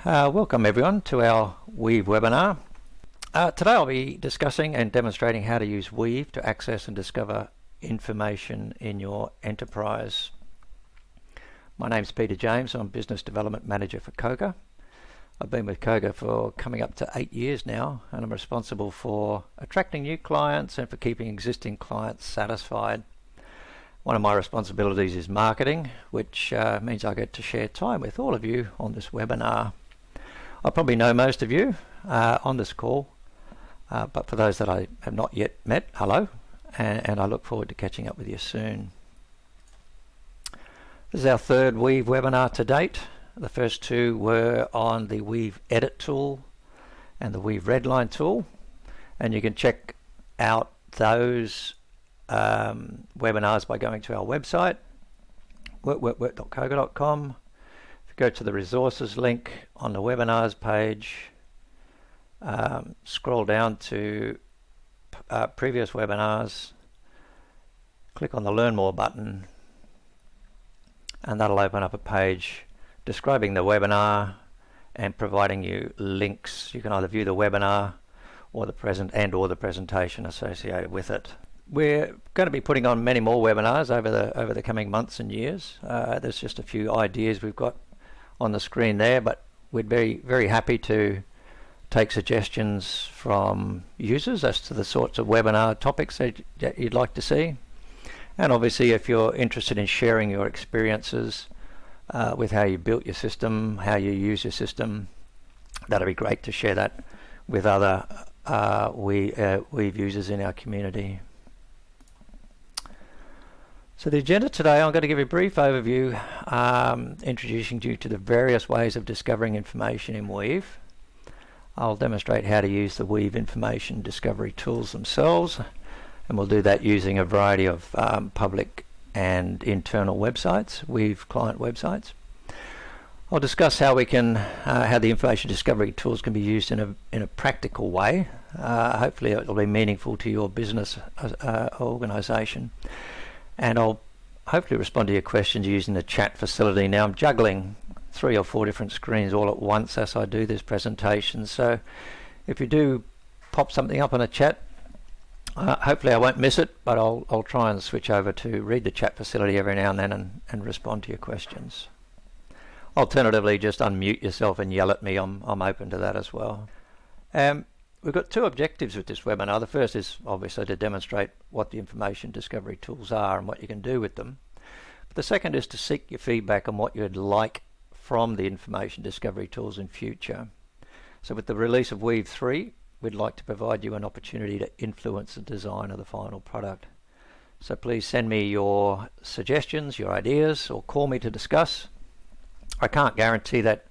Welcome everyone to our Weave webinar. Today I'll be discussing and demonstrating how to use Weave to access and discover information in your enterprise. My name's Peter James. I'm Business Development Manager for Koga. I've been with Koga for coming up to 8 years now, and I'm responsible for attracting new clients and for keeping existing clients satisfied. One of my responsibilities is marketing, which means I get to share time with all of you on this webinar. I probably know most of you on this call, but for those that I have not yet met, hello, and I look forward to catching up with you soon. This is our third Weave webinar to date. The first two were on the Weave Edit tool and the Weave Redline tool, and you can check out those webinars by going to our website, work.koga.com. Go to the resources link on the webinars page, scroll down to previous webinars, click on the Learn More button, and that'll open up a page describing the webinar and providing you links. You can either view the webinar or the presentation associated with it. We're going to be putting on many more webinars over the coming months and years. There's just a few ideas we've got on the screen there, but we'd be very happy to take suggestions from users as to the sorts of webinar topics that you'd like to see. And obviously, if you're interested in sharing your experiences with how you built your system, how you use your system, that'd be great to share that with other Weave users in our community. So the agenda today, I'm going to give you a brief overview, introducing you to the various ways of discovering information in Weave. I'll demonstrate how to use the Weave information discovery tools themselves, and we'll do that using a variety of public and internal websites, Weave client websites. I'll discuss how how the information discovery tools can be used in a practical way. Hopefully it will be meaningful to your business organisation. And I'll hopefully respond to your questions using the chat facility. Now I'm juggling 3 or 4 different screens all at once as I do this presentation. So if you do pop something up on a chat, hopefully I won't miss it, but I'll try and switch over to read the chat facility every now and then and respond to your questions. Alternatively, just unmute yourself and yell at me. I'm open to that as well. We've got 2 objectives with this webinar. The first is obviously to demonstrate what the information discovery tools are and what you can do with them. But the second is to seek your feedback on what you'd like from the information discovery tools in future. So with the release of Weave 3, we'd like to provide you an opportunity to influence the design of the final product. So please send me your suggestions, your ideas, or call me to discuss. I can't guarantee that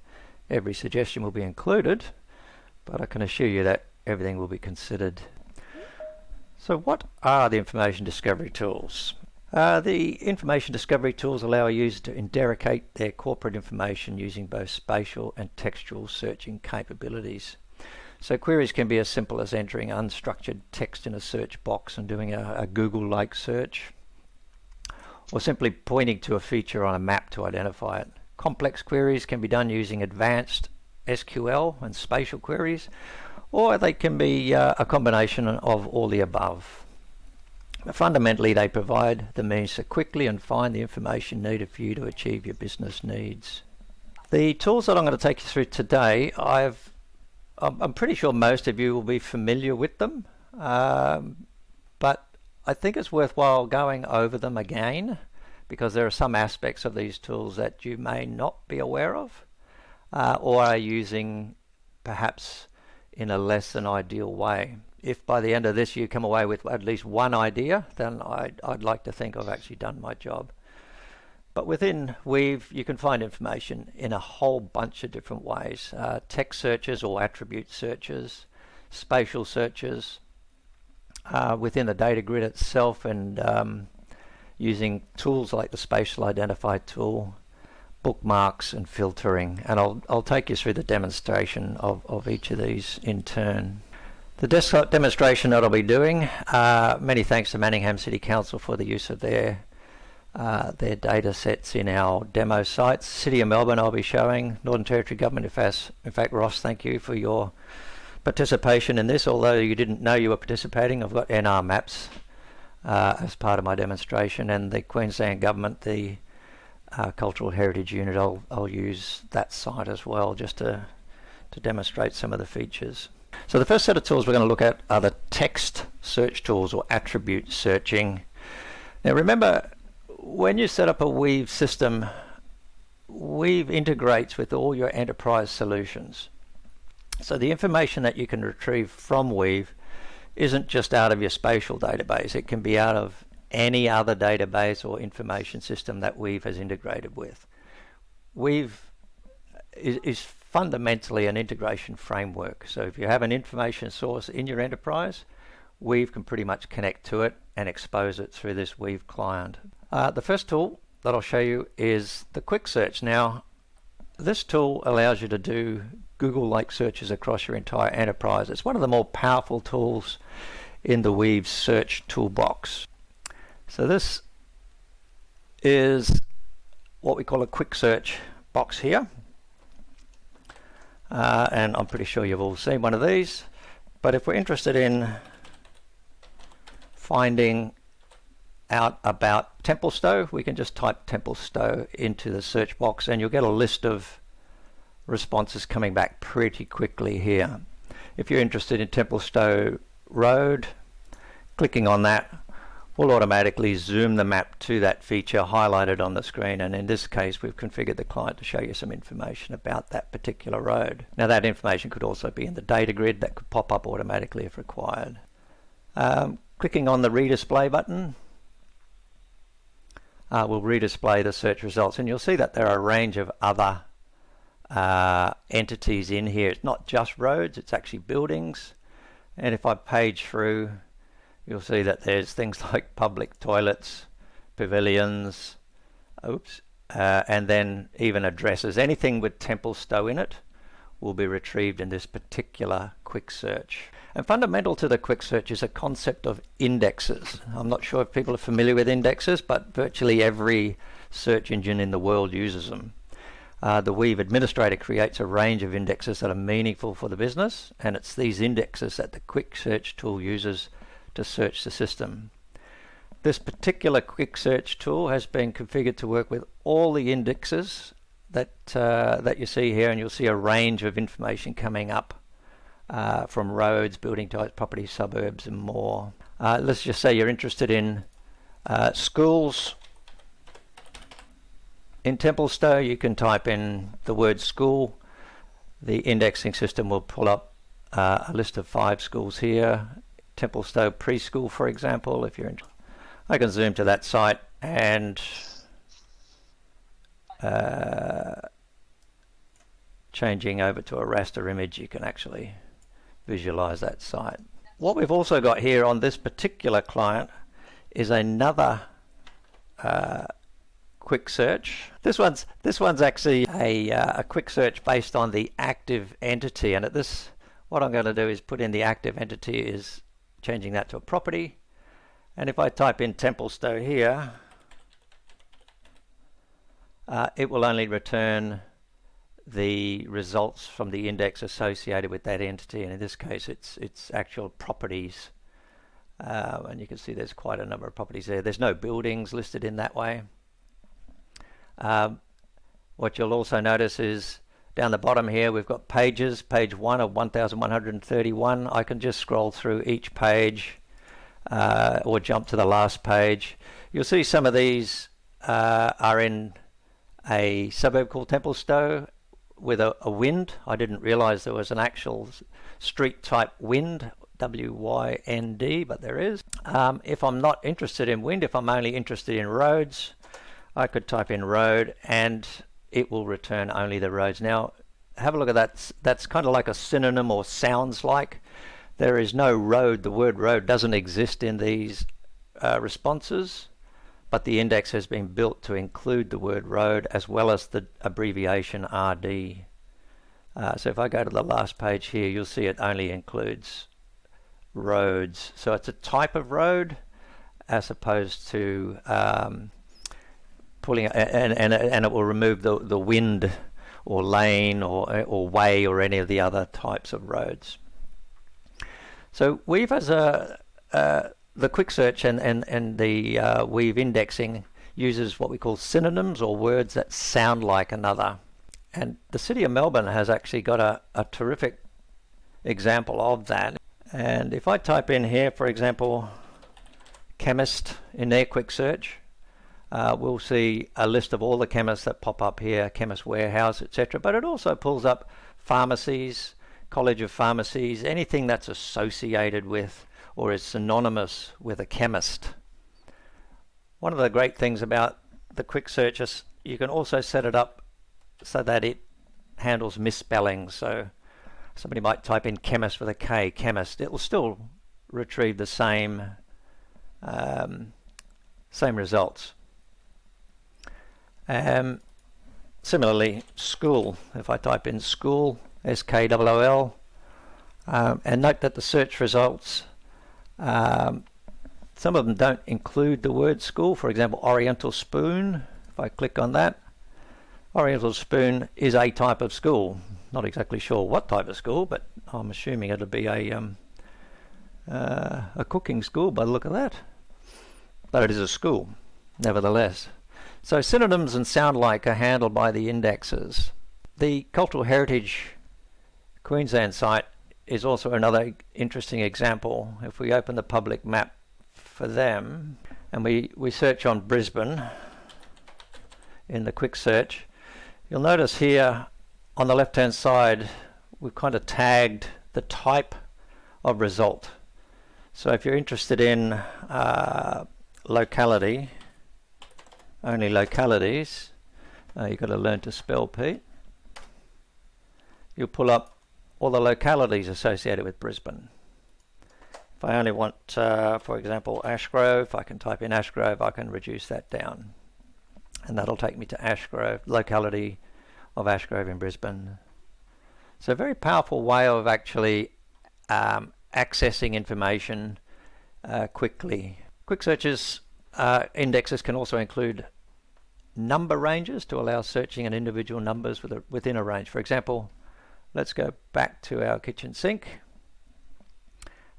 every suggestion will be included, but I can assure you that everything will be considered. So what are the information discovery tools? The information discovery tools allow a user to interrogate their corporate information using both spatial and textual searching capabilities. So queries can be as simple as entering unstructured text in a search box and doing a Google-like search, or simply pointing to a feature on a map to identify it. Complex queries can be done using advanced SQL and spatial queries, or they can be a combination of all the above. But fundamentally, they provide the means to quickly and find the information needed for you to achieve your business needs. The tools that I'm going to take you through today, I'm pretty sure most of you will be familiar with them, but I think it's worthwhile going over them again, because there are some aspects of these tools that you may not be aware of, or are using perhaps in a less than ideal way. If by the end of this you come away with at least one idea, then I'd like to think I've actually done my job. But within Weave, you can find information in a whole bunch of different ways. Text searches or attribute searches, spatial searches, within the data grid itself, and using tools like the spatial identify tool, bookmarks and filtering, and I'll take you through the demonstration of each of these in turn. The desktop demonstration that I'll be doing, many thanks to Manningham City Council for the use of their their data sets in our demo sites. City of Melbourne I'll be showing, Northern Territory Government. In fact, Ross, thank you for your participation in this. Although you didn't know you were participating, I've got NR maps as part of my demonstration, and the Queensland Government, the Cultural Heritage Unit, I'll use that site as well, just to demonstrate some of the features. So the first set of tools we're going to look at are the text search tools, or attribute searching. Now remember, when you set up a Weave system, Weave integrates with all your enterprise solutions. So the information that you can retrieve from Weave isn't just out of your spatial database. It can be out of any other database or information system that Weave has integrated with. Weave is fundamentally an integration framework. So if you have an information source in your enterprise, Weave can pretty much connect to it and expose it through this Weave client. The first tool that I'll show you is the Quick Search. Now, this tool allows you to do Google-like searches across your entire enterprise. It's one of the more powerful tools in the Weave search toolbox. So this is what we call a Quick Search box here. And I'm pretty sure you've all seen one of these. But if we're interested in finding out about Templestowe, we can just type Templestowe into the search box and you'll get a list of responses coming back pretty quickly here. If you're interested in Templestowe Road, clicking on that will automatically zoom the map to that feature highlighted on the screen, and in this case we've configured the client to show you some information about that particular road. Now that information could also be in the data grid that could pop up automatically if required. Clicking on the redisplay button will redisplay the search results, and you'll see that there are a range of other entities in here. It's not just roads, it's actually buildings, and if I page through, you'll see that there's things like public toilets, pavilions, and then even addresses. Anything with Templestowe in it will be retrieved in this particular Quick Search. And fundamental to the Quick Search is a concept of indexes. I'm not sure if people are familiar with indexes, but virtually every search engine in the world uses them. The Weave administrator creates a range of indexes that are meaningful for the business, and it's these indexes that the Quick Search tool uses to search the system. This particular Quick Search tool has been configured to work with all the indexes that you see here, and you'll see a range of information coming up from roads, building types, property, suburbs, and more. Let's just say you're interested in schools. In Templestowe, you can type in the word school. The indexing system will pull up a list of 5 schools here. Templestowe Preschool, for example, if you're interested. I can zoom to that site, and changing over to a raster image, you can actually visualize that site. What we've also got here on this particular client is another Quick Search. This one's actually a Quick Search based on the active entity, and at this, what I'm going to do is put in the active entity is changing that to a property, and if I type in Templestowe here, it will only return the results from the index associated with that entity, and in this case it's actual properties, and you can see there's quite a number of properties there. There's no buildings listed in that way. What you'll also notice is down the bottom here we've got pages, page 1 of 1131. I can just scroll through each page or jump to the last page. You'll see some of these are in a suburb called Templestowe with a Wynd. I didn't realize there was an actual street type Wynd, W-Y-N-D, but there is. If I'm not interested in Wynd, if I'm only interested in roads, I could type in road and it will return only the roads. Now have a look at that. That's kind of like a synonym, or sounds like. There is no road. The word road doesn't exist in these responses, but the index has been built to include the word road as well as the abbreviation RD. So if I go to the last page here, you'll see it only includes roads. So it's a type of road as opposed to pulling and it will remove the wind or lane or way or any of the other types of roads. So Weave has the quick search and the Weave indexing uses what we call synonyms, or words that sound like another. And the City of Melbourne has actually got a terrific example of that. And if I type in here, for example, chemist in their quick search, we'll see a list of all the chemists that pop up here, Chemist Warehouse, etc. But it also pulls up pharmacies, College of Pharmacies, anything that's associated with or is synonymous with a chemist. One of the great things about the quick search is you can also set it up so that it handles misspellings. So somebody might type in chemist with a K, chemist. It will still retrieve the same results. Similarly, school. If I type in school, SKOOL, and note that the search results, some of them don't include the word school. For example, Oriental Spoon. If I click on that, Oriental Spoon is a type of school. Not exactly sure what type of school, but I'm assuming it'll be a cooking school by the look of that. But it is a school, nevertheless. So synonyms and sound like are handled by the indexes. The Cultural Heritage Queensland site is also another interesting example. If we open the public map for them and we search on Brisbane in the quick search, you'll notice here on the left hand side we've kind of tagged the type of result. So if you're interested in locality, only localities, you've got to learn to spell, Pete. You'll pull up all the localities associated with Brisbane. If I only want, for example, Ashgrove, I can type in Ashgrove, I can reduce that down. And that'll take me to Ashgrove, locality of Ashgrove in Brisbane. So a very powerful way of actually accessing information quickly. Quick searches indexes can also include number ranges to allow searching an individual numbers within a range. For example, let's go back to our kitchen sink,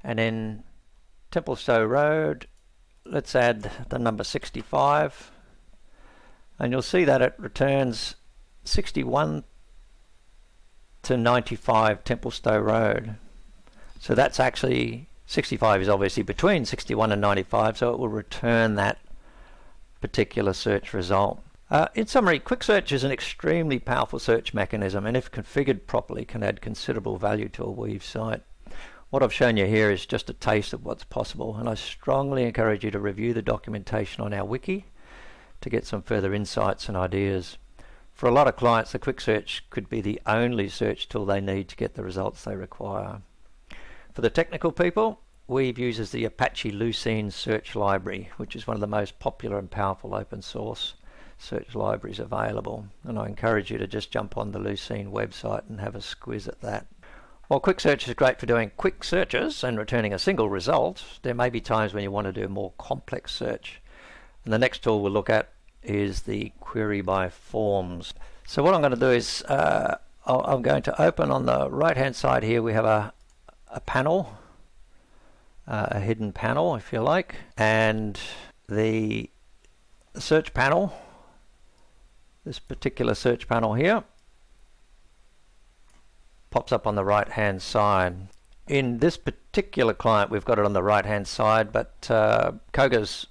and in Templestowe Road, let's add the number 65, and you'll see that it returns 61 to 95 Templestowe Road. So that's actually 65 is obviously between 61 and 95, so it will return that particular search result. In summary, quick search is an extremely powerful search mechanism, and if configured properly can add considerable value to a Weave site. What I've shown you here is just a taste of what's possible, and I strongly encourage you to review the documentation on our wiki to get some further insights and ideas. For a lot of clients, the quick search could be the only search tool they need to get the results they require. For the technical people, Weave uses the Apache Lucene search library, which is one of the most popular and powerful open source search libraries available, and I encourage you to just jump on the Lucene website and have a squiz at that. While quick search is great for doing quick searches and returning a single result, there may be times when you want to do a more complex search. And the next tool we'll look at is the query by forms. So what I'm going to do is I'm going to open on the right hand side here. We have a panel, a hidden panel if you like, and the search panel, this particular search panel here, pops up on the right hand side. In this particular client we've got it on the right hand side, but Koga's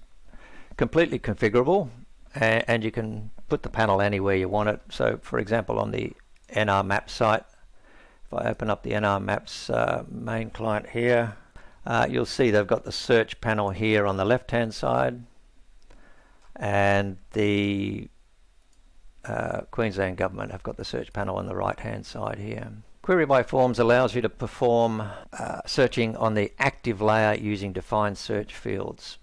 completely configurable, and you can put the panel anywhere you want it. So for example, on the NR Maps site, if I open up the NR Maps main client here, you'll see they've got the search panel here on the left hand side, and the Queensland Government have got the search panel on the right hand side here. Query by forms allows you to perform searching on the active layer using defined search fields.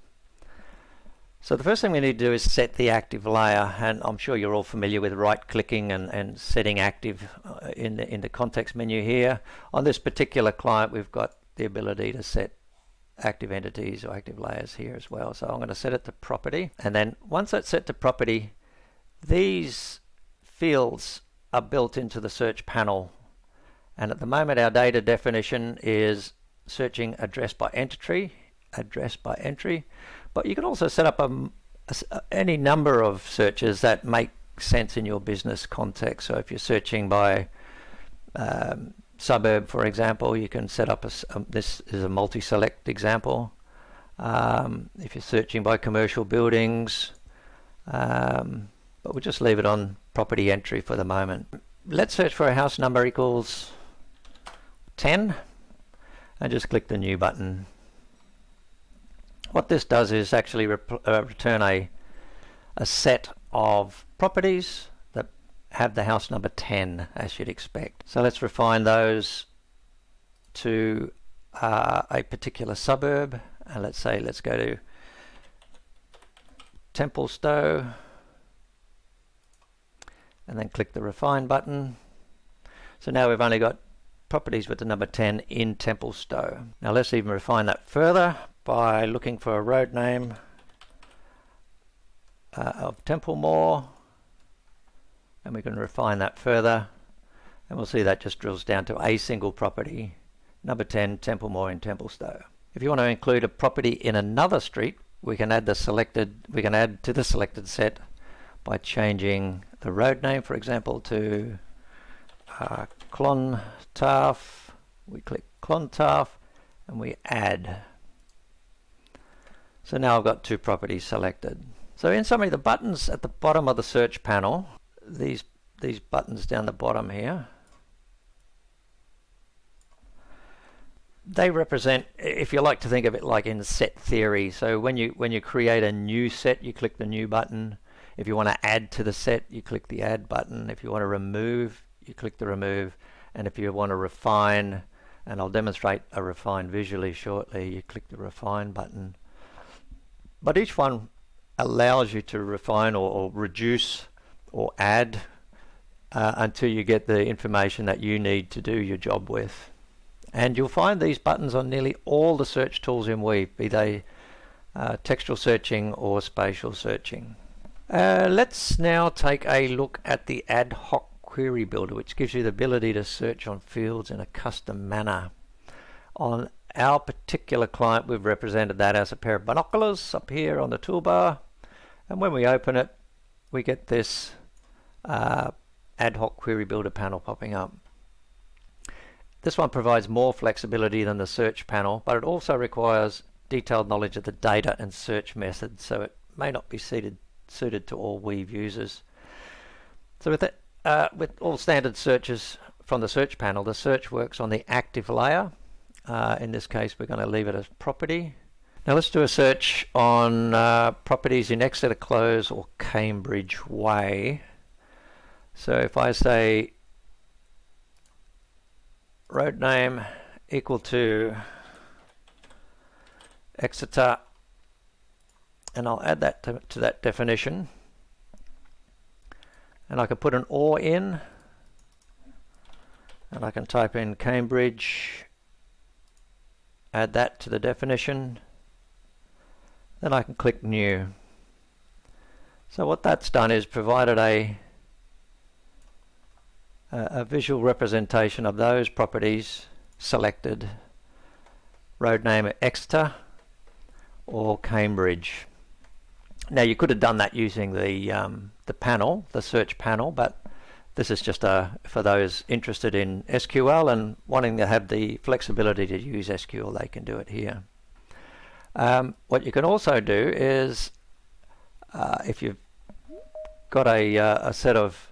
So the first thing we need to do is set the active layer, and I'm sure you're all familiar with right-clicking and setting active in the context menu here. On this particular client, we've got the ability to set active entities or active layers here as well. So I'm going to set it to property, and then once that's set to property, These fields are built into the search panel, and at the moment our data definition is searching address by entry, but you can also set up any number of searches that make sense in your business context. So if you're searching by suburb, for example, you can set up this is a multi-select example. If you're searching by commercial buildings, but we'll just leave it on property entry for the moment. Let's search for a house number equals 10 and just click the new button. What this does is actually return a set of properties that have the house number 10, as you'd expect. So let's refine those to a particular suburb, and let's go to Templestowe, and then click the refine button. So now we've only got properties with the number 10 in Templestowe. Now let's even refine that further by looking for a road name of Templemore, and we can refine that further, and we'll see that just drills down to a single property, number 10 Templemore in Templestowe. If you want to include a property in another street, we can add to the selected set by changing the road name, for example, to Clontarf. We click Clontarf and we add. So now I've got two properties selected. So in summary, the buttons at the bottom of the search panel, these buttons down the bottom here, they represent, if you like to think of it like in set theory. So when you create a new set, you click the new button. If you want to add to the set, you click the add button. If you want to remove, you click the remove. And if you want to refine, and I'll demonstrate a refine visually shortly, you click the refine button. But each one allows you to refine or reduce or add until you get the information that you need to do your job with. And you'll find these buttons on nearly all the search tools in Weave, be they textual searching or spatial searching. Let's now take a look at the ad hoc query builder, which gives you the ability to search on fields in a custom manner. On our particular client, we've represented that as a pair of binoculars up here on the toolbar, and when we open it, we get this ad hoc query builder panel popping up. This one provides more flexibility than the search panel, but it also requires detailed knowledge of the data and search methods, so it may not be suited to all Weave users. So with all standard searches from the search panel, the search works on the active layer. In this case, we're going to leave it as property. Now let's do a search on properties in Exeter Close or Cambridge Way. So if I say road name equal to Exeter, and I'll add that to that definition, and I can put an OR in, and I can type in Cambridge, add that to the definition, then I can click new. So what that's done is provided a visual representation of those properties selected, road name Exeter or Cambridge. Now you could have done that using the panel, the search panel, but this is just for those interested in SQL and wanting to have the flexibility to use SQL, they can do it here. What you can also do is, if you've got a set of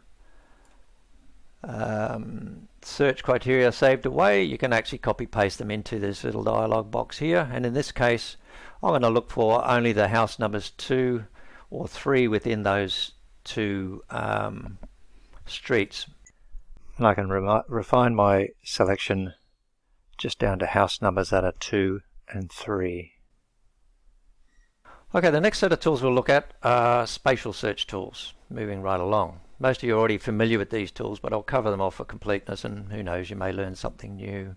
search criteria saved away, you can actually copy paste them into this little dialog box here, and in this case I'm going to look for only the house numbers 2 or 3 within those two streets, and I can refine my selection just down to house numbers that are 2 and 3. Okay, the next set of tools we'll look at are spatial search tools. Moving right along. Most of you are already familiar with these tools, but I'll cover them off for completeness, and who knows, you may learn something new.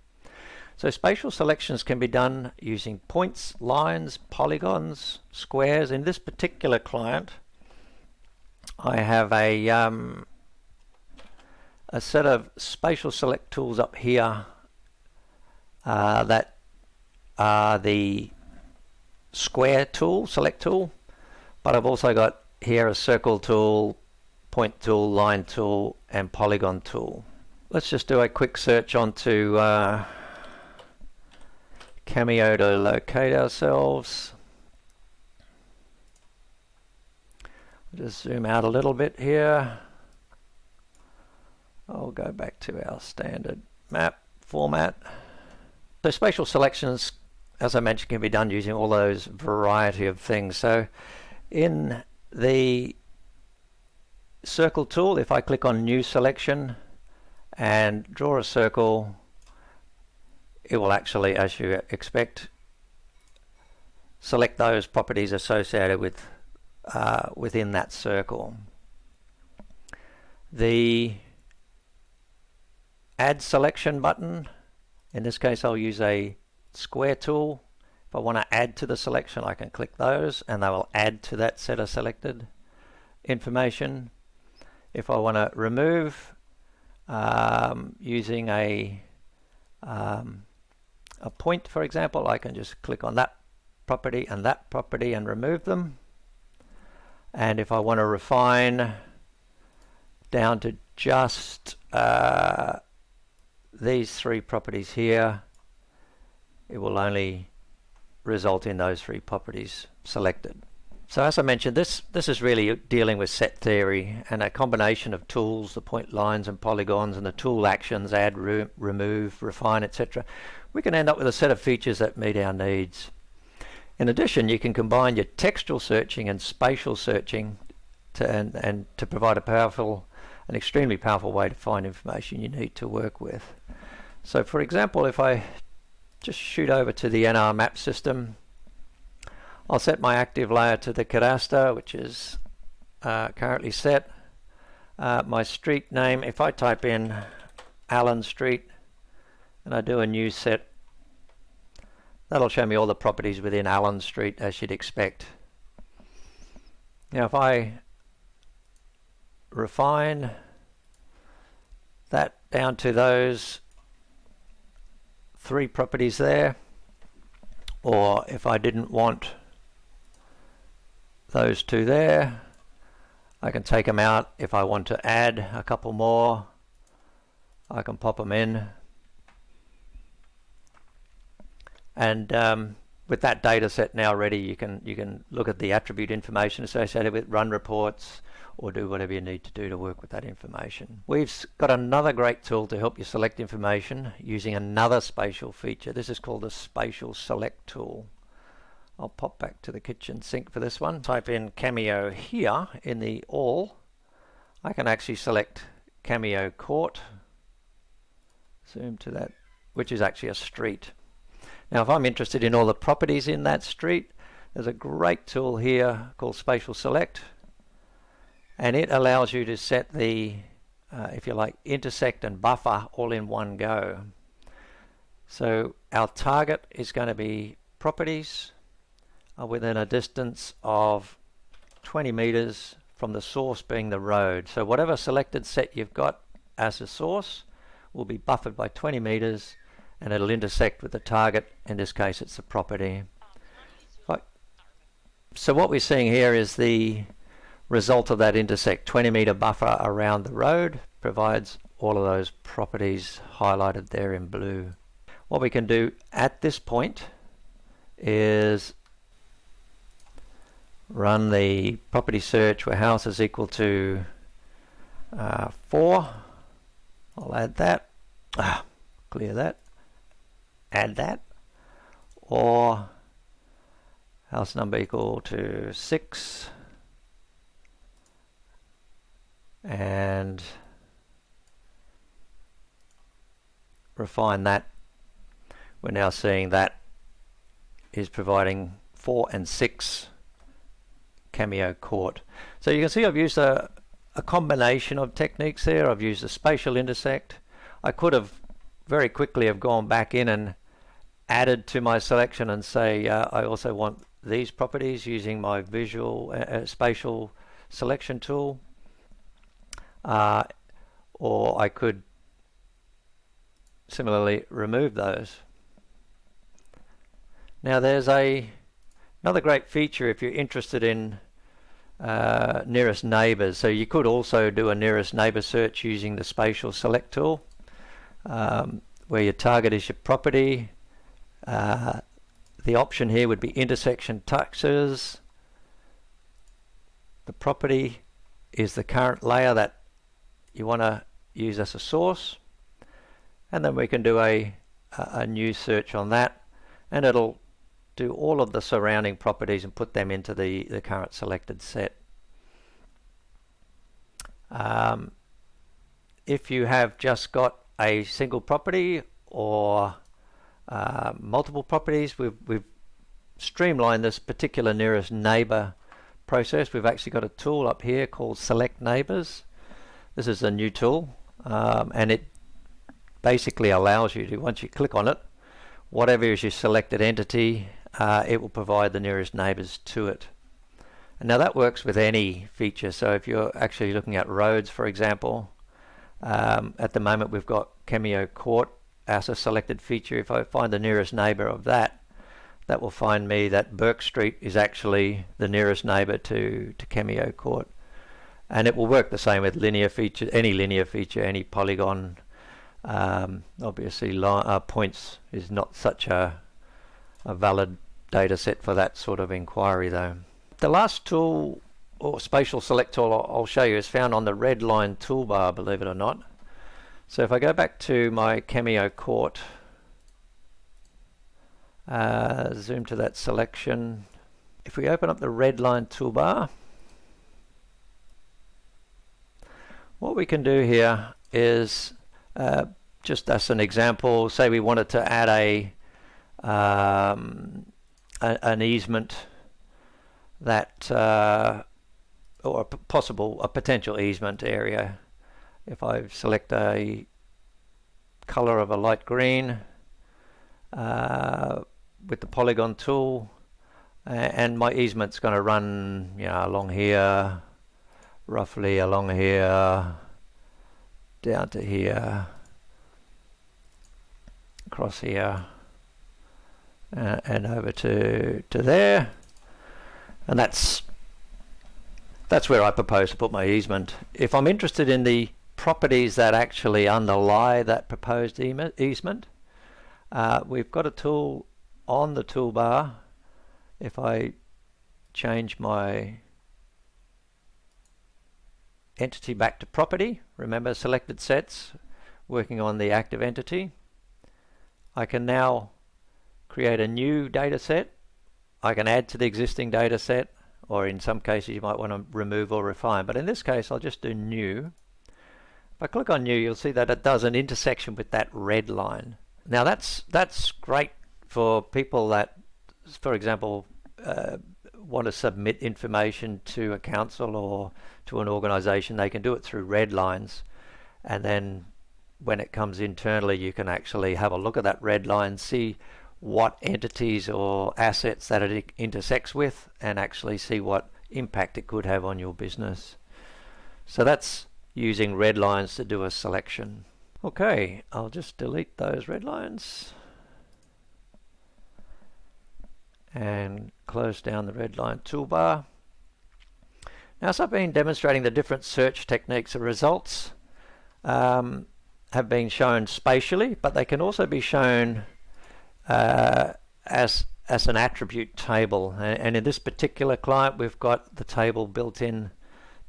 So spatial selections can be done using points, lines, polygons, squares. In this particular client, I have a set of spatial select tools up here that are the square tool, select tool, but I've also got here a circle tool, point tool, line tool, and polygon tool. Let's just do a quick search onto Cameo to locate ourselves. Just zoom out a little bit here. I'll go back to our standard map format. So spatial selections, as I mentioned, can be done using all those variety of things. So in the circle tool, if I click on new selection and draw a circle, it will actually, as you expect, select those properties associated with within that circle. The add selection button, in this case I'll use a square tool. If I want to add to the selection, I can click those and they will add to that set of selected information. If I want to remove using a point, for example, I can just click on that property and remove them. And if I want to refine down to just these three properties here, it will only result in those three properties selected. So as I mentioned, this is really dealing with set theory and a combination of tools, the point lines and polygons, and the tool actions, add, remove, refine, etc. We can end up with a set of features that meet our needs. In addition, you can combine your textual searching and spatial searching to provide an extremely powerful way to find information you need to work with. So for example, if I just shoot over to the NR map system, I'll set my active layer to the cadastre, which is currently set. My street name, if I type in Allen Street and I do a new set, that'll show me all the properties within Allen Street as you'd expect. Now if I refine that down to those three properties there, or if I didn't want those two there, I can take them out. If I want to add a couple more, I can pop them in. And with that data set now ready, you can look at the attribute information associated with, run reports, or do whatever you need to do to work with that information. We've got another great tool to help you select information using another spatial feature. This is called the Spatial Select tool. I'll pop back to the kitchen sink for this one. Type in Cameo here in the all. I can actually select Cameo Court. Zoom to that, which is actually a street. Now if I'm interested in all the properties in that street, there's a great tool here called Spatial Select, and it allows you to set the, if you like, intersect and buffer all in one go. So our target is going to be properties within a distance of 20 meters from the source being the road. So whatever selected set you've got as a source will be buffered by 20 meters, and it'll intersect with the target. In this case it's the property. Right. So what we're seeing here is the result of that intersect. 20 meter buffer around the road provides all of those properties highlighted there in blue. What we can do at this point is run the property search where house is equal to 4. I'll add that, clear that, add that, or house number equal to 6, and refine that. We're now seeing that is providing 4 and 6 Cameo Court. So you can see I've used a combination of techniques there. I've used a spatial intersect. I could have very quickly have gone back in and added to my selection and say I also want these properties using my visual spatial selection tool, or I could similarly remove those. Now there's another great feature if you're interested in nearest neighbours. So you could also do a nearest neighbour search using the spatial select tool, where your target is your property. The option here would be intersection taxes. The property is the current layer that you want to use as a source, and then we can do a new search on that, and it'll do all of the surrounding properties and put them into the current selected set. If you have just got a single property or multiple properties, we've streamlined this particular nearest neighbour process. We've actually got a tool up here called Select Neighbours. This is a new tool, and it basically allows you to, once you click on it, whatever is your selected entity, it will provide the nearest neighbours to it. And now that works with any feature. So if you're actually looking at roads, for example, at the moment we've got Cameo Court as a selected feature. If I find the nearest neighbour of that, that will find me that Burke Street is actually the nearest neighbour to Cameo Court. And it will work the same with linear feature, any polygon. Obviously points is not such a valid data set for that sort of inquiry though. The last tool, or spatial select tool, I'll show you is found on the red line toolbar, believe it or not. So if I go back to my Cameo Court, zoom to that selection. If we open up the red line toolbar, what we can do here is, just as an example, say we wanted to add an easement that, or a potential easement area. If I select a color of a light green with the polygon tool, and my easement's going to run, along here, roughly along here, down to here, across here, and over to there, and that's where I propose to put my easement. If I'm interested in the properties that actually underlie that proposed easement, we've got a tool on the toolbar. If I change my entity back to property, remember selected sets, working on the active entity, I can now create a new data set. I can add to the existing data set, or in some cases you might want to remove or refine, but in this case I'll just do new. If I click on new, you'll see that it does an intersection with that red line. Now that's great for people that, for example, want to submit information to a council or to an organisation. They can do it through red lines, and then when it comes internally you can actually have a look at that red line, see what entities or assets that it intersects with, and actually see what impact it could have on your business. So that's using red lines to do a selection. Okay, I'll just delete those red lines and close down the red line toolbar. Now, as I've been demonstrating, the different search techniques and results have been shown spatially, but they can also be shown as an attribute table. And in this particular client, we've got the table built in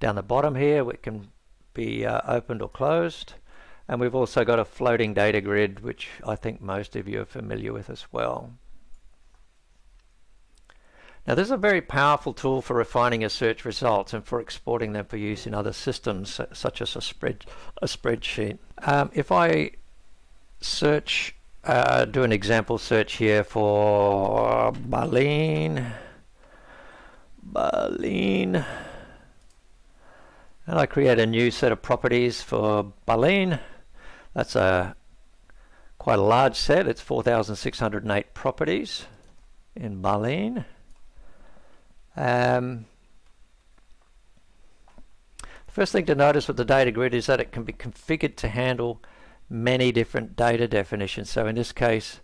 down the bottom here. It can be opened or closed. And we've also got a floating data grid, which I think most of you are familiar with as well. Now, this is a very powerful tool for refining your search results and for exporting them for use in other systems, such as a spreadsheet. If I search, do an example search here for Balleen, and I create a new set of properties for Balleen. That's quite a large set. It's 4,608 properties in Balleen. The First thing to notice with the data grid is that it can be configured to handle many different data definitions. So in this case,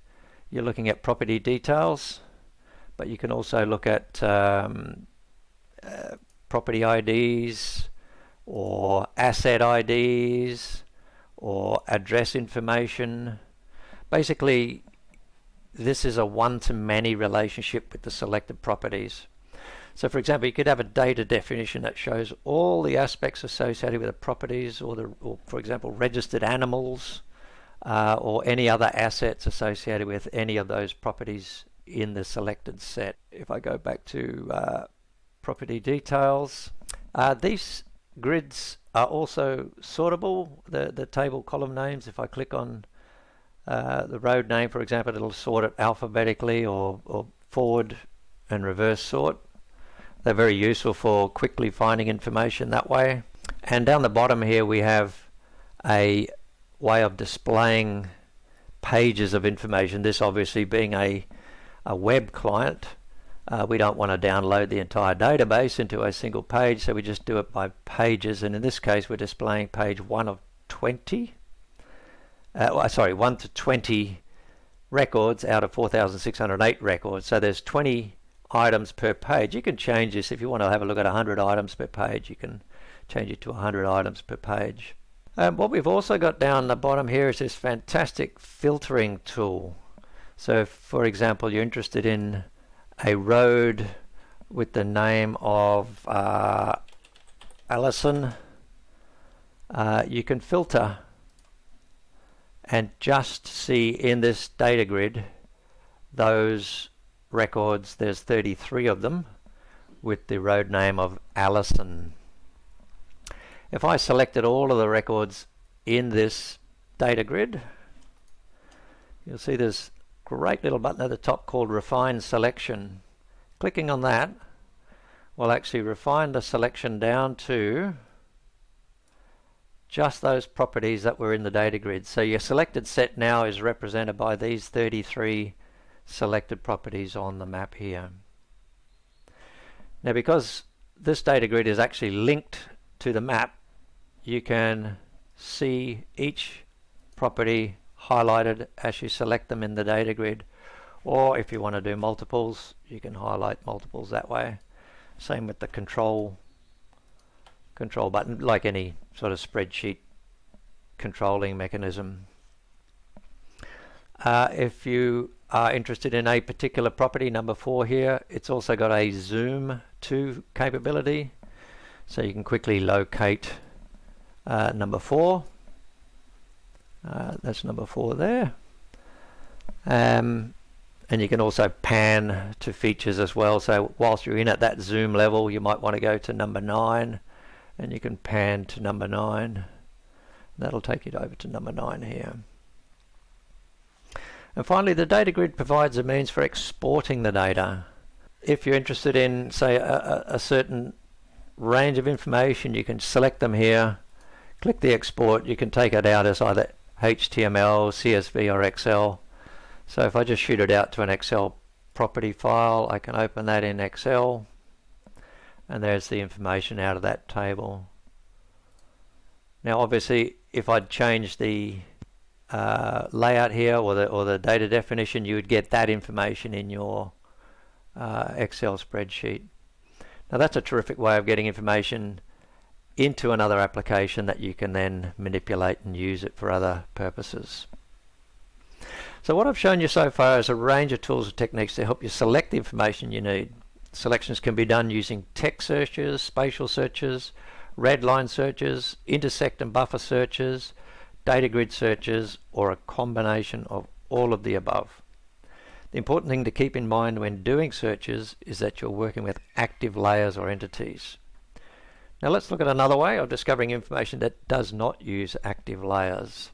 you're looking at property details, but you can also look at property IDs or asset IDs or address information. Basically, this is a one-to-many relationship with the selected properties. So for example, you could have a data definition that shows all the aspects associated with the properties, or for example, registered animals, or any other assets associated with any of those properties in the selected set. If I go back to property details, these grids are also sortable, the table column names. If I click on the road name, for example, it'll sort it alphabetically or forward and reverse sort. They're very useful for quickly finding information that way. And down the bottom here we have a way of displaying pages of information. This obviously being a web client, we don't want to download the entire database into a single page, so we just do it by pages. And in this case we're displaying page 1 of 20. 1 to 20 records out of 4,608 records. So there's 20 items per page. You can change this if you want to have a look at 100 items per page. You can change it to 100 items per page. What we've also got down the bottom here is this fantastic filtering tool. So for example, you're interested in a road with the name of Allison. You can filter and just see in this data grid those records. There's 33 of them with the road name of Allison. If I selected all of the records in this data grid, you'll see there's a great little button at the top called Refine Selection. Clicking on that will actually refine the selection down to just those properties that were in the data grid. So your selected set now is represented by these 33 selected properties on the map here. Now because this data grid is actually linked to the map, you can see each property highlighted as you select them in the data grid, or if you want to do multiples, you can highlight multiples that way. Same with the control button, like any sort of spreadsheet controlling mechanism. If you are interested in a particular property, number 4 here, it's also got a zoom to capability, so you can quickly locate number 4. That's number 4 there. And you can also pan to features as well, so whilst you're in at that zoom level, you might want to go to number 9, and you can pan to number 9. That'll take you over to number 9 here. And finally, the data grid provides a means for exporting the data. If you're interested in, say, a certain range of information, you can select them here, click the export. You can take it out as either HTML, CSV or Excel. So if I just shoot it out to an Excel property file, I can open that in Excel, and there's the information out of that table. Now obviously if I'd change the layout here or the data definition, you would get that information in your Excel spreadsheet. Now that's a terrific way of getting information into another application that you can then manipulate and use it for other purposes. So what I've shown you so far is a range of tools and techniques to help you select the information you need. Selections can be done using text searches, spatial searches, red line searches, intersect and buffer searches, data grid searches, or a combination of all of the above. The important thing to keep in mind when doing searches is that you're working with active layers or entities. Now let's look at another way of discovering information that does not use active layers.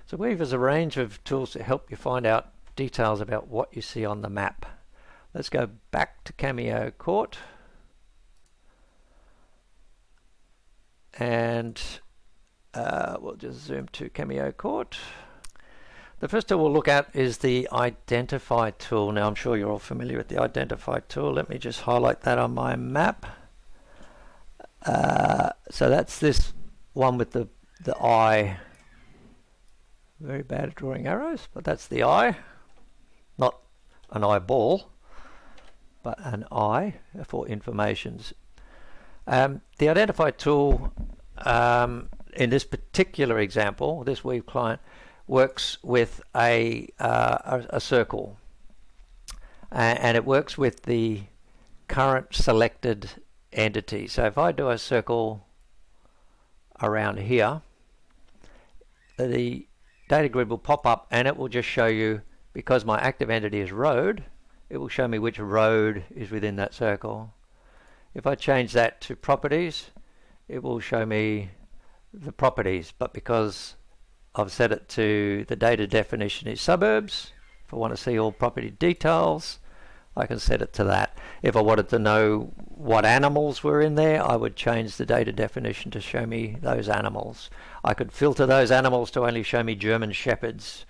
So Weave has a range of tools to help you find out details about what you see on the map. Let's go back to Cameo Court, and we'll just zoom to Cameo Court. The first tool we'll look at is the Identify tool. Now I'm sure you're all familiar with the Identify tool. Let me just highlight that on my map. So that's this one with the eye. Very bad at drawing arrows, but that's the eye. Not an eyeball, but an eye for informations. The identify tool in this particular example, this Weave client, works with a circle, and it works with the current selected entity. So if I do a circle around here, the data grid will pop up and it will just show you, because my active entity is road, it will show me which road is within that circle. If I change that to properties, it will show me the properties, but because I've set it to the data definition is suburbs, if I want to see all property details, I can set it to that. If I wanted to know what animals were in there, I would change the data definition to show me those animals. I could filter those animals to only show me German Shepherds.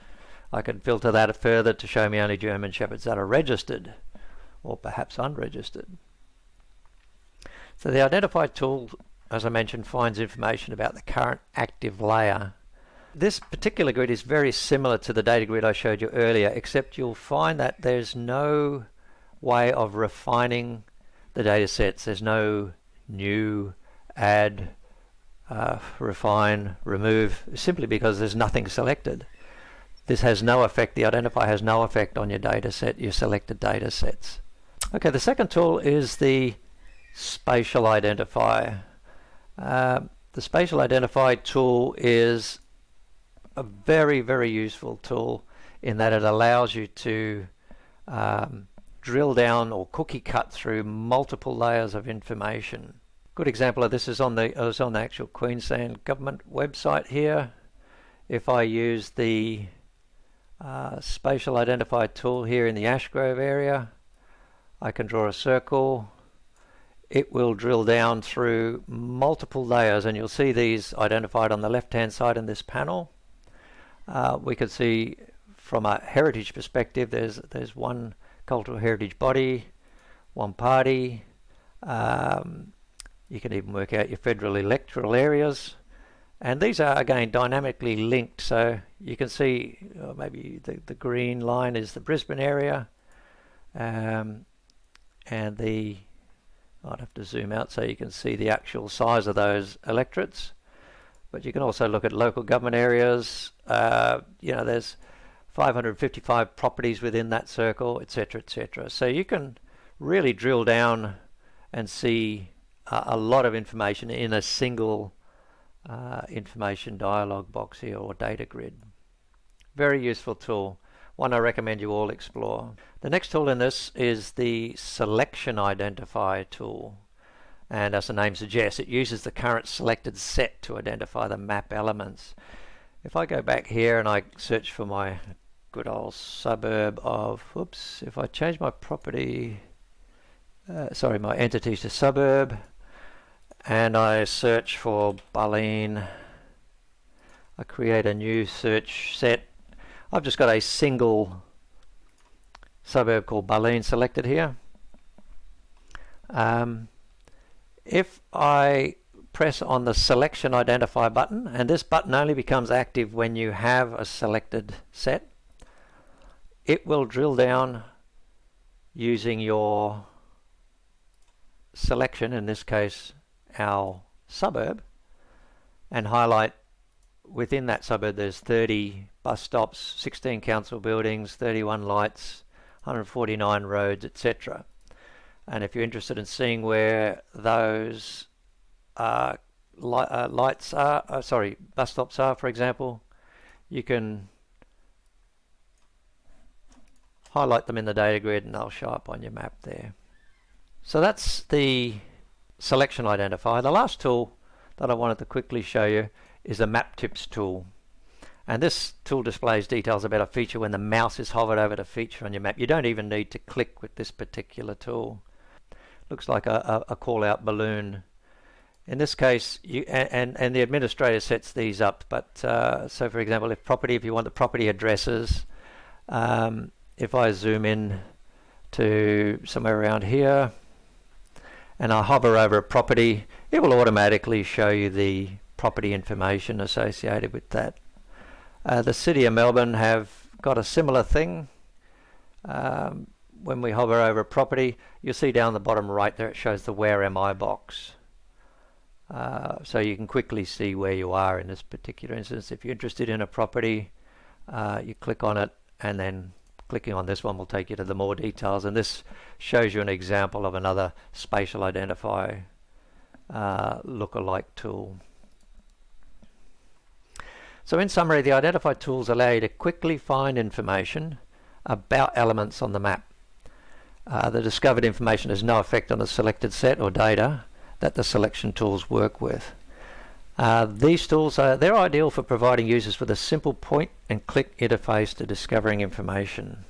I could filter that further to show me only German Shepherds that are registered, or perhaps unregistered. So the identify tool, as I mentioned, finds information about the current active layer. This particular grid is very similar to the data grid I showed you earlier, except you'll find that there's no way of refining the data sets. There's no new, add, refine, remove, simply because there's nothing selected. This has no effect, the identify has no effect on your data set, your selected data sets. Okay, the second tool is the spatial identifier. The spatial identifier tool is a very, very useful tool in that it allows you to drill down or cookie cut through multiple layers of information. Good example of this is on the actual Queensland government website here. If I use the spatial identifier tool here in the Ashgrove area, I can draw a circle. It will drill down through multiple layers, and you'll see these identified on the left hand side in this panel. We could see from a heritage perspective there's one cultural heritage body, one party. You can even work out your federal electoral areas, and these are again dynamically linked, so you can see maybe the green line is the Brisbane area, and I'd have to zoom out so you can see the actual size of those electorates. But you can also look at local government areas. There's 555 properties within that circle, etc., etc. So you can really drill down and see a lot of information in a single information dialog box here, or data grid. Very useful tool, one I recommend you all explore. The next tool in this is the selection identifier tool. And as the name suggests, it uses the current selected set to identify the map elements. If I go back here and I search for my good old suburb of, if I change my property, my entities to suburb, and I search for Bulleen, I create a new search set. I've just got a single suburb called Bulleen selected here. If I press on the selection identifier button, and this button only becomes active when you have a selected set, it will drill down using your selection, in this case our suburb, and highlight within that suburb there's 30 bus stops, 16 council buildings, 31 lights, 149 roads, etc. And if you're interested in seeing where those bus stops are, for example, you can highlight them in the data grid and they'll show up on your map there. So that's the selection identifier. The last tool that I wanted to quickly show you is the map tips tool. And this tool displays details about a feature when the mouse is hovered over the feature on your map. You don't even need to click with this particular tool. Looks like a call out balloon. In this case, and the administrator sets these up, but so for example, if you want the property addresses, if I zoom in to somewhere around here and I hover over a property, it will automatically show you the property information associated with that. The City of Melbourne have got a similar thing. When we hover over a property, you'll see down the bottom right there it shows the Where Am I box. So you can quickly see where you are in this particular instance. If you're interested in a property, you click on it, and then clicking on this one will take you to the more details, and this shows you an example of another spatial identifier lookalike tool. So in summary, the identify tools allow you to quickly find information about elements on the map. The discovered information has no effect on the selected set or data that the selection tools work with. These tools they're ideal for providing users with a simple point and click interface to discovering information.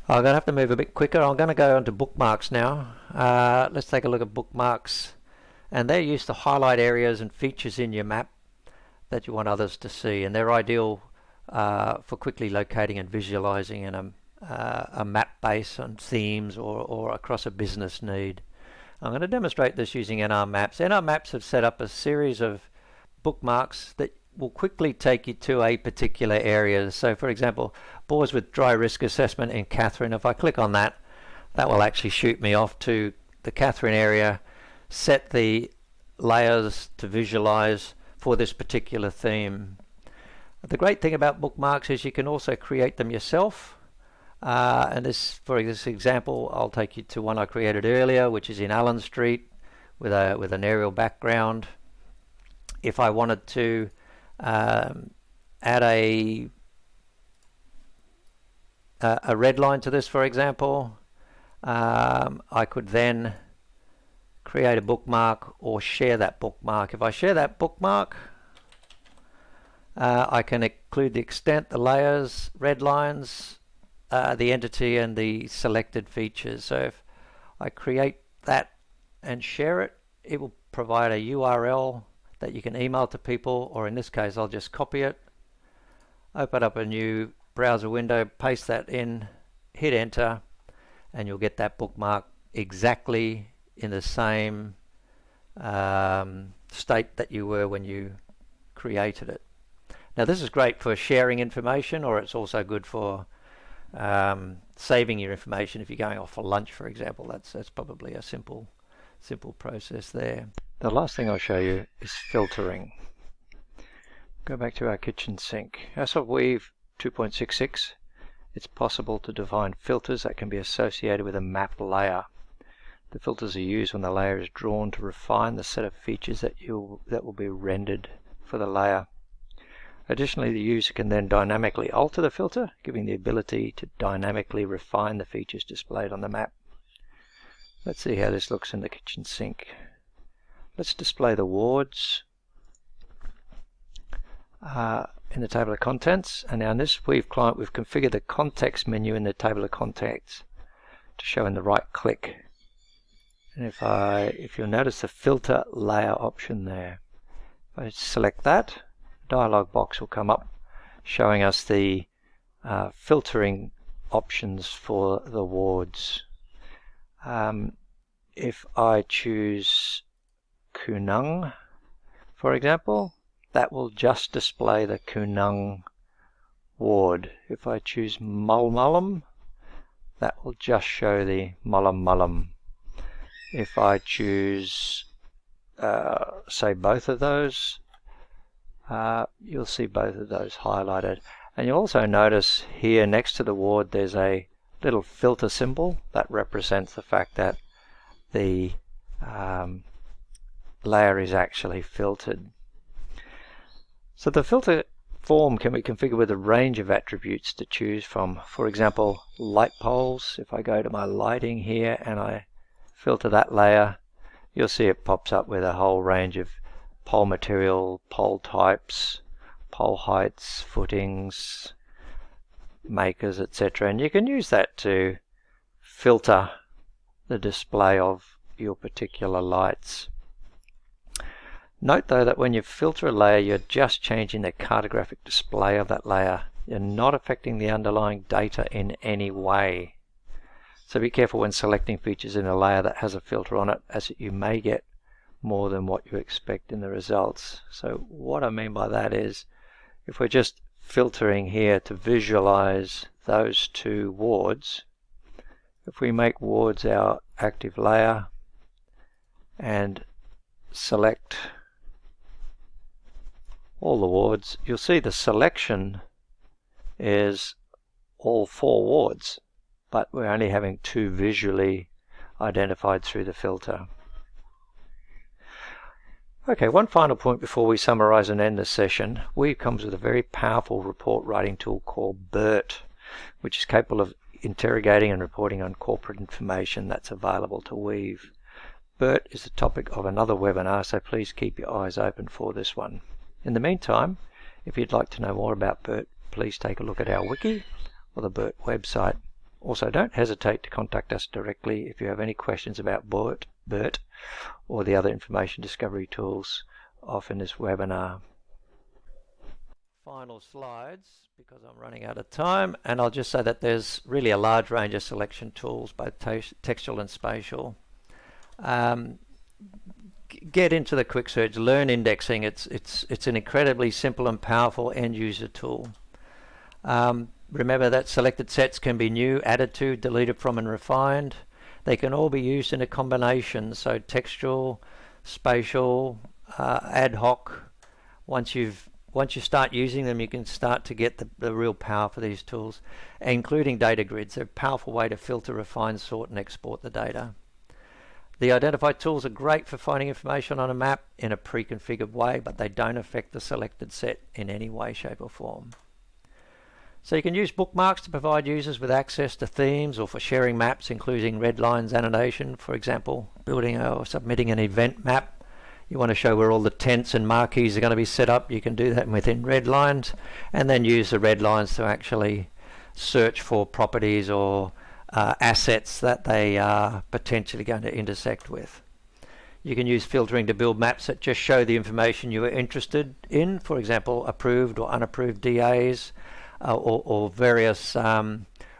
I'm going to have to move a bit quicker. I'm going to go on to bookmarks now. Let's take a look at bookmarks, and they're used to highlight areas and features in your map that you want others to see, and they're ideal for quickly locating and visualizing in a map base on themes or across a business need. I'm going to demonstrate this using NR Maps. NR Maps have set up a series of bookmarks that will quickly take you to a particular area. So for example, Bores with Dry Risk Assessment in Katherine. If I click on that, that will actually shoot me off to the Katherine area, set the layers to visualize for this particular theme. The great thing about bookmarks is you can also create them yourself. And this, for this example, I'll take you to one I created earlier, which is in Allen Street with an aerial background. If I wanted to add a red line to this, for example, I could then create a bookmark or share that bookmark. If I share that bookmark, I can include the extent, the layers, red lines, the entity, and the selected features. So if I create that and share it, it will provide a URL that you can email to people, or in this case I'll just copy it, open up a new browser window, paste that in, hit enter, and you'll get that bookmark exactly in the same state that you were when you created it. Now this is great for sharing information, or it's also good for saving your information if you're going off for lunch, for example. That's probably a simple process there. The last thing I'll show you is filtering. Go back to our kitchen sink. As of Weave 2.66, it's possible to define filters that can be associated with a map layer. The filters are used when the layer is drawn to refine the set of features that will be rendered for the layer. Additionally, the user can then dynamically alter the filter, giving the ability to dynamically refine the features displayed on the map. Let's see how this looks in the kitchen sink. Let's display the wards in the table of contents, and now in this Weave client we've configured the context menu in the table of contents to show in the right click. And if you'll notice the filter layer option there, if I select that, dialog box will come up showing us the filtering options for the wards. If I choose Koonung, for example, that will just display the Koonung ward. If I choose Mulmullum, that will just show the Mullummulum. If I choose say both of those, you'll see both of those highlighted. And you'll also notice here next to the ward there's a little filter symbol that represents the fact that the layer is actually filtered. So the filter form can be configured with a range of attributes to choose from. For example, light poles. If I go to my lighting here and I filter that layer, you'll see it pops up with a whole range of pole material, pole types, pole heights, footings, makers, etc. And you can use that to filter the display of your particular lights. Note though that when you filter a layer, you're just changing the cartographic display of that layer. You're not affecting the underlying data in any way. So be careful when selecting features in a layer that has a filter on it, as you may get more than what you expect in the results. So what I mean by that is, if we're just filtering here to visualize those two wards, if we make wards our active layer and select all the wards, you'll see the selection is all 4 wards, but we're only having 2 visually identified through the filter. Okay, one final point before we summarize and end this session. Weave comes with a very powerful report writing tool called BERT, which is capable of interrogating and reporting on corporate information that's available to Weave. BERT is the topic of another webinar, so please keep your eyes open for this one. In the meantime, if you'd like to know more about BERT, please take a look at our wiki or the BERT website. Also, don't hesitate to contact us directly if you have any questions about BERT or the other information discovery tools offered in this webinar. Final slides, because I'm running out of time, and I'll just say that there's really a large range of selection tools, both textual and spatial. Get into the quick search, learn indexing. It's an incredibly simple and powerful end user tool. Remember that selected sets can be new, added to, deleted from, and refined. They can all be used in a combination, so textual, spatial, ad hoc. Once you start using them, you can start to get the real power for these tools, including data grids. They're a powerful way to filter, refine, sort, and export the data. The identify tools are great for finding information on a map in a pre-configured way, but they don't affect the selected set in any way, shape, or form. So you can use bookmarks to provide users with access to themes or for sharing maps, including red lines annotation. For example, building or submitting an event map. You want to show where all the tents and marquees are going to be set up. You can do that within red lines, and then use the red lines to actually search for properties or assets that they are potentially going to intersect with. You can use filtering to build maps that just show the information you are interested in, for example, approved or unapproved DAs, or various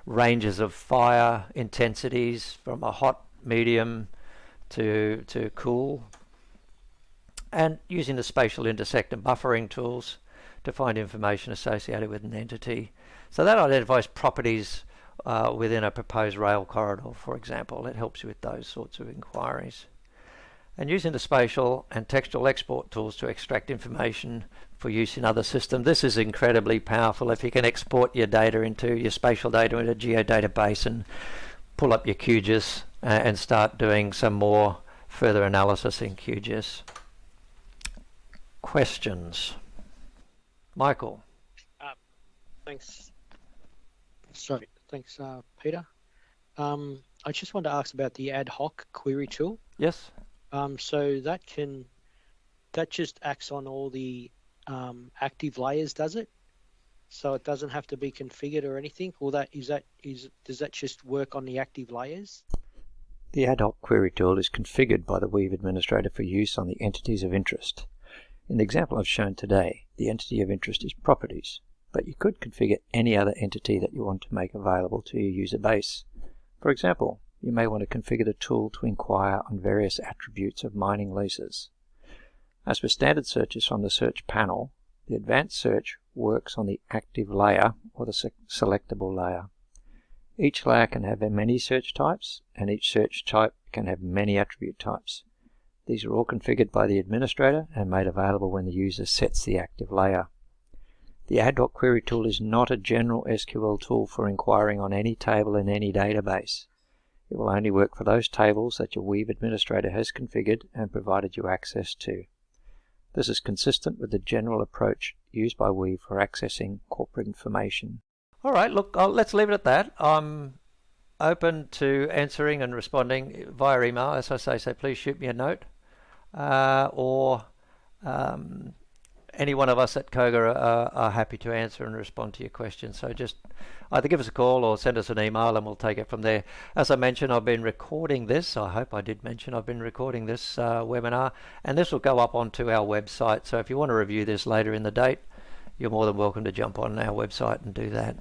ranges of fire intensities from a hot, medium to cool. And using the spatial intersect and buffering tools to find information associated with an entity. So that identifies properties within a proposed rail corridor, for example. It helps you with those sorts of inquiries. And using the spatial and textual export tools to extract information for use in other systems. This is incredibly powerful. If you can export your data into your spatial data into a geodatabase and pull up your QGIS and start doing some more further analysis in QGIS. Questions? Michael. Thanks. Sorry, thanks, Peter. I just wanted to ask about the ad hoc query tool. Yes. So that just acts on all the active layers, does it? So it doesn't have to be configured or anything, or does that just work on the active layers? The ad hoc query tool is configured by the Weave administrator for use on the entities of interest. In the example I've shown today, the entity of interest is properties, but you could configure any other entity that you want to make available to your user base. For example, you may want to configure the tool to inquire on various attributes of mining leases. As for standard searches from the search panel, the advanced search works on the active layer or the selectable layer. Each layer can have many search types, and each search type can have many attribute types. These are all configured by the administrator and made available when the user sets the active layer. The ad hoc query tool is not a general SQL tool for inquiring on any table in any database. It will only work for those tables that your Weave administrator has configured and provided you access to. This is consistent with the general approach used by Weave for accessing corporate information. All right, look, let's leave it at that. I'm open to answering and responding via email, as I say, so please shoot me a note. Or any one of us at Koga are happy to answer and respond to your questions. So just either give us a call or send us an email and we'll take it from there. As I mentioned, I've been recording this. I hope I did mention I've been recording this webinar, and this will go up onto our website. So if you want to review this later in the date, you're more than welcome to jump on our website and do that.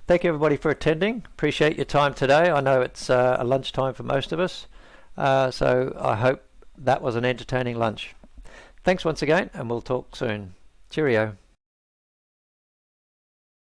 Thank you everybody for attending. Appreciate your time today. I know it's a lunchtime for most of us, so I hope that was an entertaining lunch. Thanks once again, and we'll talk soon. Cheerio.